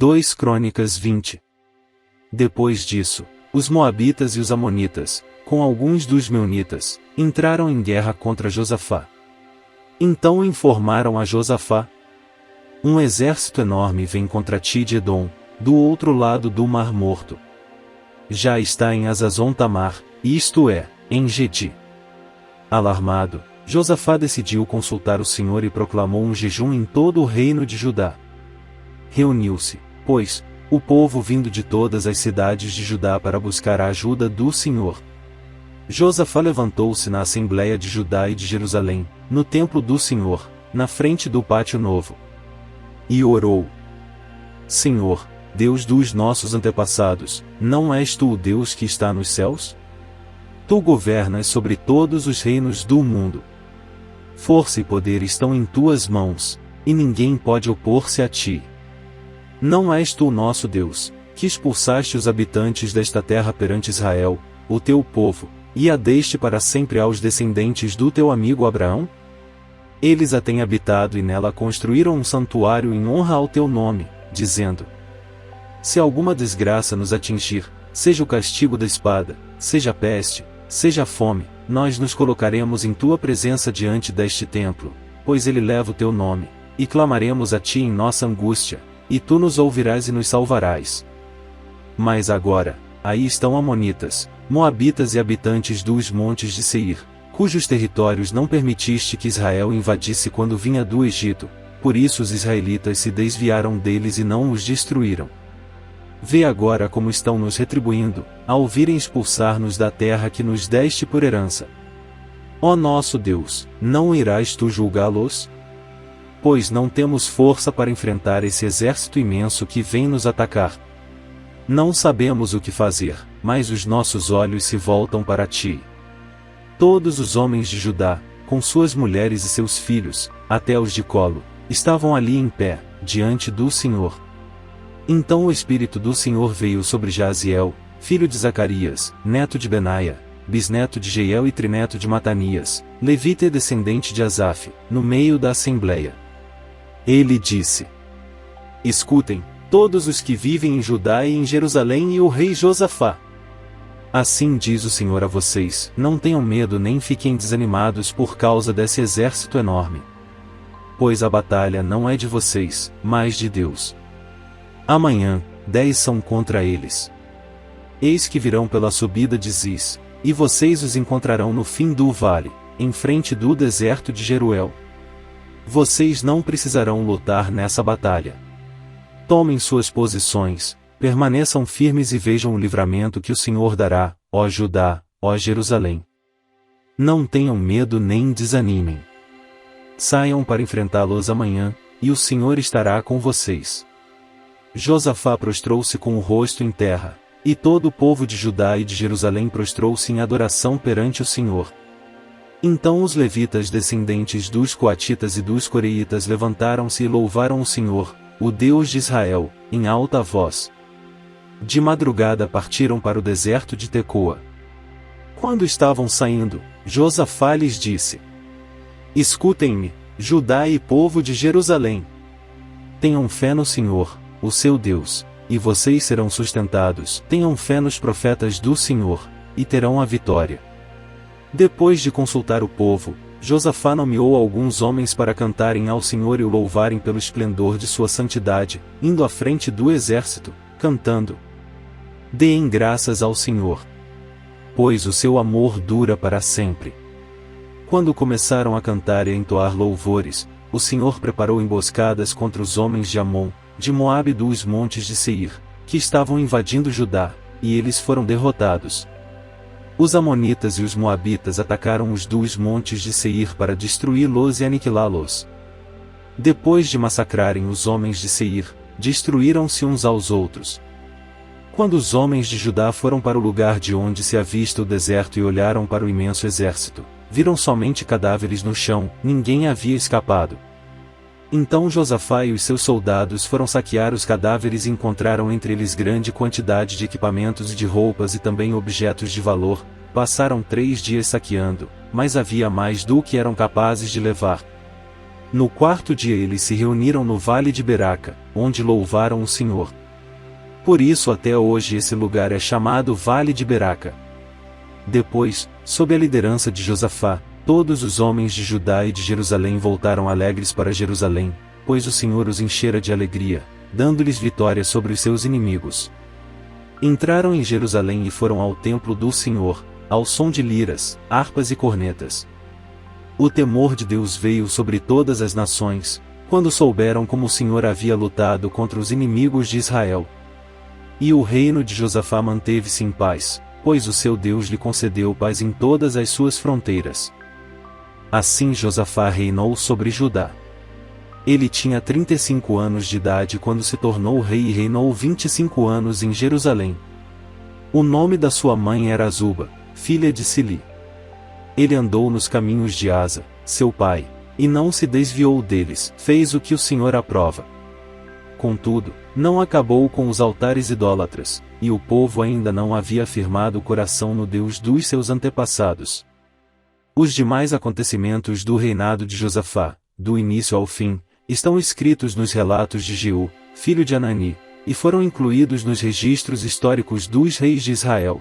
2 Crônicas 20. Depois disso, os Moabitas e os Amonitas, com alguns dos Meunitas, entraram em guerra contra Josafá. Então informaram a Josafá: um exército enorme vem contra ti de Edom, do outro lado do Mar Morto. Já está em Hazazon Tamar, isto é, em Gedi. Alarmado, Josafá decidiu consultar o Senhor e proclamou um jejum em todo o reino de Judá. Reuniu-se, pois, o povo vindo de todas as cidades de Judá para buscar a ajuda do Senhor. Josafá levantou-se na Assembleia de Judá e de Jerusalém, no templo do Senhor, na frente do pátio novo. E orou: Senhor, Deus dos nossos antepassados, não és tu o Deus que está nos céus? Tu governas sobre todos os reinos do mundo. Força e poder estão em tuas mãos, e ninguém pode opor-se a ti. Não és tu o nosso Deus, que expulsaste os habitantes desta terra perante Israel, o teu povo, e a deste para sempre aos descendentes do teu amigo Abraão? Eles a têm habitado e nela construíram um santuário em honra ao teu nome, dizendo: se alguma desgraça nos atingir, seja o castigo da espada, seja a peste, seja a fome, nós nos colocaremos em tua presença diante deste templo, pois ele leva o teu nome, e clamaremos a ti em nossa angústia, e tu nos ouvirás e nos salvarás. Mas agora, aí estão Amonitas, Moabitas e habitantes dos montes de Seir, cujos territórios não permitiste que Israel invadisse quando vinha do Egito, por isso os israelitas se desviaram deles e não os destruíram. Vê agora como estão nos retribuindo, ao virem expulsar-nos da terra que nos deste por herança. Ó nosso Deus, não irás tu julgá-los? Pois não temos força para enfrentar esse exército imenso que vem nos atacar. Não sabemos o que fazer, mas os nossos olhos se voltam para ti. Todos os homens de Judá, com suas mulheres e seus filhos, até os de colo, estavam ali em pé, diante do Senhor. Então o Espírito do Senhor veio sobre Jaziel, filho de Zacarias, neto de Benaia, bisneto de Jeiel e trineto de Matanias, levita e descendente de Asaf, no meio da assembleia. Ele disse: escutem, todos os que vivem em Judá e em Jerusalém e o rei Josafá. Assim diz o Senhor a vocês: não tenham medo nem fiquem desanimados por causa desse exército enorme. Pois a batalha não é de vocês, mas de Deus. Amanhã, 10 são contra eles. Eis que virão pela subida de Ziz, e vocês os encontrarão no fim do vale, em frente do deserto de Jeruel. Vocês não precisarão lutar nessa batalha. Tomem suas posições, permaneçam firmes e vejam o livramento que o Senhor dará, ó Judá, ó Jerusalém. Não tenham medo nem desanimem. Saiam para enfrentá-los amanhã, e o Senhor estará com vocês. Josafá prostrou-se com o rosto em terra, e todo o povo de Judá e de Jerusalém prostrou-se em adoração perante o Senhor. Então os levitas descendentes dos coatitas e dos coreitas levantaram-se e louvaram o Senhor, o Deus de Israel, em alta voz. De madrugada partiram para o deserto de Tecoa. Quando estavam saindo, Josafá lhes disse: escutem-me, Judá e povo de Jerusalém. Tenham fé no Senhor, o seu Deus, e vocês serão sustentados. Tenham fé nos profetas do Senhor, e terão a vitória. Depois de consultar o povo, Josafá nomeou alguns homens para cantarem ao Senhor e o louvarem pelo esplendor de sua santidade, indo à frente do exército, cantando: deem graças ao Senhor, pois o seu amor dura para sempre. Quando começaram a cantar e a entoar louvores, o Senhor preparou emboscadas contra os homens de Amon, de Moabe e dos montes de Seir, que estavam invadindo Judá, e eles foram derrotados. Os Amonitas e os Moabitas atacaram os dos montes de Seir para destruí-los e aniquilá-los. Depois de massacrarem os homens de Seir, destruíram-se uns aos outros. Quando os homens de Judá foram para o lugar de onde se avista o deserto e olharam para o imenso exército, viram somente cadáveres no chão, ninguém havia escapado. Então Josafá e os seus soldados foram saquear os cadáveres e encontraram entre eles grande quantidade de equipamentos e de roupas e também objetos de valor. Passaram 3 dias saqueando, mas havia mais do que eram capazes de levar. No 4º dia eles se reuniram no vale de Beraca, onde louvaram o Senhor. Por isso até hoje esse lugar é chamado Vale de Beraca. Depois, sob a liderança de Josafá, todos os homens de Judá e de Jerusalém voltaram alegres para Jerusalém, pois o Senhor os enchera de alegria, dando-lhes vitória sobre os seus inimigos. Entraram em Jerusalém e foram ao templo do Senhor, ao som de liras, harpas e cornetas. O temor de Deus veio sobre todas as nações, quando souberam como o Senhor havia lutado contra os inimigos de Israel. E o reino de Josafá manteve-se em paz, pois o seu Deus lhe concedeu paz em todas as suas fronteiras. Assim Josafá reinou sobre Judá. Ele tinha 35 anos de idade quando se tornou rei e reinou 25 anos em Jerusalém. O nome da sua mãe era Azuba, filha de Sili. Ele andou nos caminhos de Asa, seu pai, e não se desviou deles, fez o que o Senhor aprova. Contudo, não acabou com os altares idólatras, e o povo ainda não havia firmado o coração no Deus dos seus antepassados. Os demais acontecimentos do reinado de Josafá, do início ao fim, estão escritos nos relatos de Jeú, filho de Anani, e foram incluídos nos registros históricos dos reis de Israel.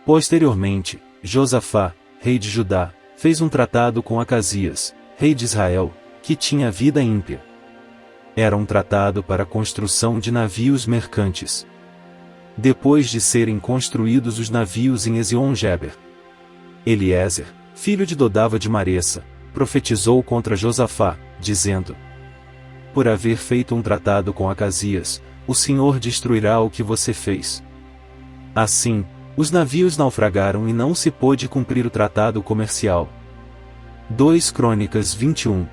Posteriormente, Josafá, rei de Judá, fez um tratado com Acasias, rei de Israel, que tinha vida ímpia. Era um tratado para a construção de navios mercantes. Depois de serem construídos os navios em Ezion-Geber, Eliezer, filho de Dodava de Maressa, profetizou contra Josafá, dizendo: por haver feito um tratado com Acasias, o Senhor destruirá o que você fez. Assim, os navios naufragaram e não se pôde cumprir o tratado comercial. 2 Crônicas 21.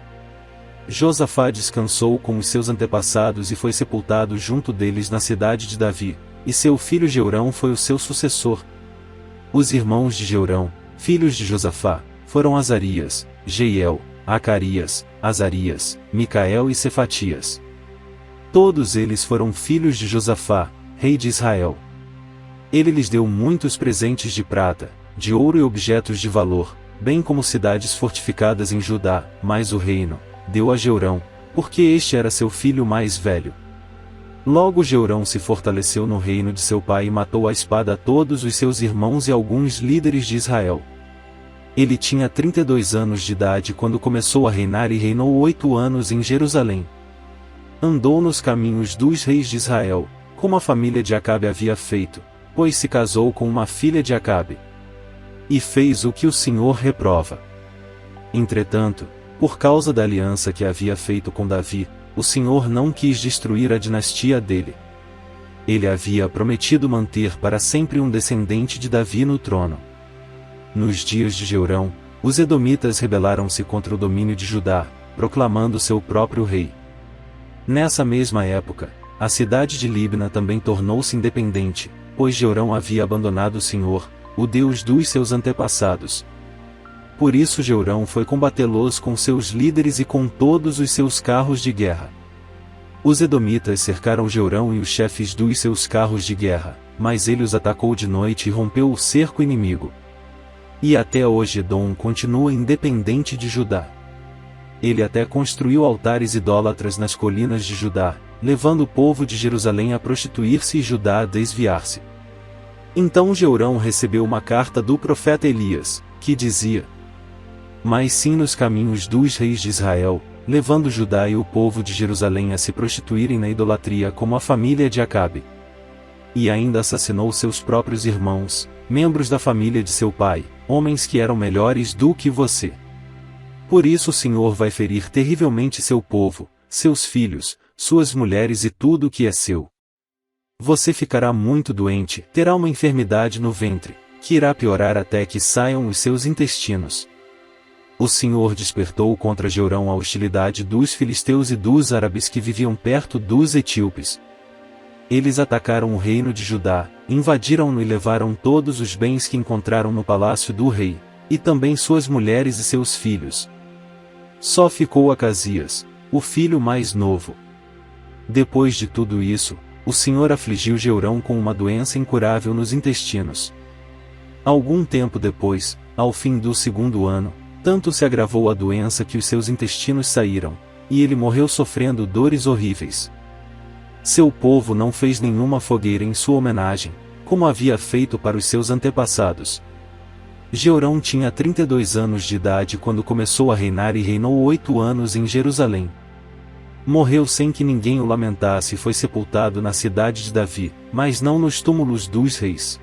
Josafá descansou com os seus antepassados e foi sepultado junto deles na cidade de Davi, e seu filho Jeorão foi o seu sucessor. Os irmãos de Jeorão, filhos de Josafá, foram Azarias, Jeiel, Acarias, Azarias, Micael e Cefatias. Todos eles foram filhos de Josafá, rei de Israel. Ele lhes deu muitos presentes de prata, de ouro e objetos de valor, bem como cidades fortificadas em Judá, mas o reino deu a Jeorão, porque este era seu filho mais velho. Logo Jeorão se fortaleceu no reino de seu pai e matou à espada todos os seus irmãos e alguns líderes de Israel. Ele tinha 32 anos de idade quando começou a reinar e reinou 8 anos em Jerusalém. Andou nos caminhos dos reis de Israel, como a família de Acabe havia feito, pois se casou com uma filha de Acabe. E fez o que o Senhor reprova. Entretanto, por causa da aliança que havia feito com Davi, o Senhor não quis destruir a dinastia dele. Ele havia prometido manter para sempre um descendente de Davi no trono. Nos dias de Jeorão, os edomitas rebelaram-se contra o domínio de Judá, proclamando seu próprio rei. Nessa mesma época, a cidade de Libna também tornou-se independente, pois Jeorão havia abandonado o Senhor, o Deus dos seus antepassados. Por isso Jeorão foi combatê-los com seus líderes e com todos os seus carros de guerra. Os edomitas cercaram Jeorão e os chefes dos seus carros de guerra, mas ele os atacou de noite e rompeu o cerco inimigo. E até hoje Edom continua independente de Judá. Ele até construiu altares idólatras nas colinas de Judá, levando o povo de Jerusalém a prostituir-se e Judá a desviar-se. Então Jeorão recebeu uma carta do profeta Elias, que dizia: mas sim nos caminhos dos reis de Israel, levando Judá e o povo de Jerusalém a se prostituírem na idolatria como a família de Acabe. E ainda assassinou seus próprios irmãos, membros da família de seu pai, homens que eram melhores do que você. Por isso o Senhor vai ferir terrivelmente seu povo, seus filhos, suas mulheres e tudo o que é seu. Você ficará muito doente, terá uma enfermidade no ventre, que irá piorar até que saiam os seus intestinos. O Senhor despertou contra Jeorão a hostilidade dos filisteus e dos árabes que viviam perto dos etíopes. Eles atacaram o reino de Judá, invadiram-no e levaram todos os bens que encontraram no palácio do rei, e também suas mulheres e seus filhos. Só ficou Acasias, o filho mais novo. Depois de tudo isso, o Senhor afligiu Jeorão com uma doença incurável nos intestinos. Algum tempo depois, ao fim do 2º ano, tanto se agravou a doença que os seus intestinos saíram, e ele morreu sofrendo dores horríveis. Seu povo não fez nenhuma fogueira em sua homenagem, como havia feito para os seus antepassados. Jeorão tinha 32 anos de idade quando começou a reinar e reinou 8 anos em Jerusalém. Morreu sem que ninguém o lamentasse e foi sepultado na cidade de Davi, mas não nos túmulos dos reis.